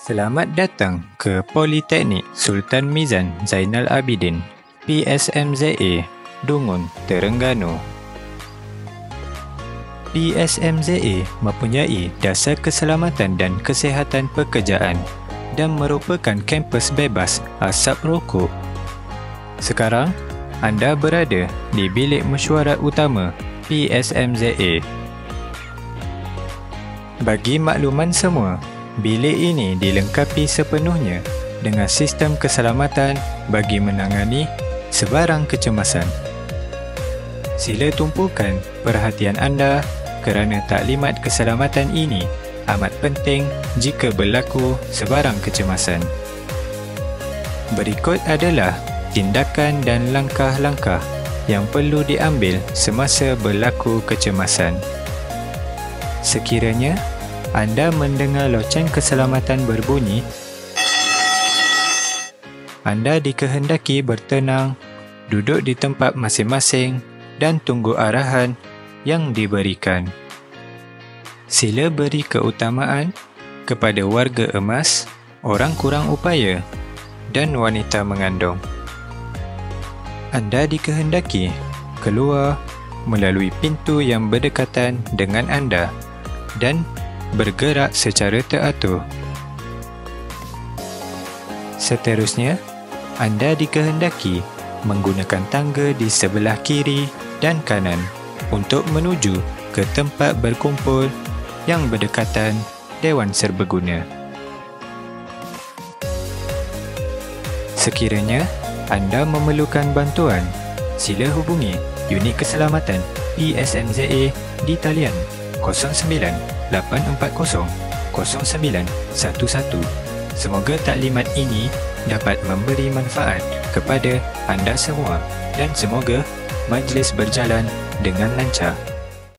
Selamat datang ke Politeknik Sultan Mizan Zainal Abidin, PSMZA, Dungun, Terengganu. PSMZA mempunyai dasar keselamatan dan kesihatan pekerjaan dan merupakan kampus bebas asap rokok. Sekarang, anda berada di bilik mesyuarat utama PSMZA. Bagi makluman semua, bilik ini dilengkapi sepenuhnya dengan sistem keselamatan bagi menangani sebarang kecemasan. Sila tumpukan perhatian anda kerana taklimat keselamatan ini amat penting jika berlaku sebarang kecemasan. Berikut adalah tindakan dan langkah-langkah yang perlu diambil semasa berlaku kecemasan. Sekiranya anda mendengar loceng keselamatan berbunyi, anda dikehendaki bertenang, duduk di tempat masing-masing dan tunggu arahan yang diberikan. Sila beri keutamaan kepada warga emas, orang kurang upaya dan wanita mengandung. Anda dikehendaki keluar melalui pintu yang berdekatan dengan anda dan bergerak secara teratur. Seterusnya, anda dikehendaki menggunakan tangga di sebelah kiri dan kanan untuk menuju ke tempat berkumpul yang berdekatan Dewan Serbaguna. Sekiranya anda memerlukan bantuan, sila hubungi unit keselamatan PSMZA di talian 09-840-0911. Semoga taklimat ini dapat memberi manfaat kepada anda semua dan semoga majlis berjalan dengan lancar.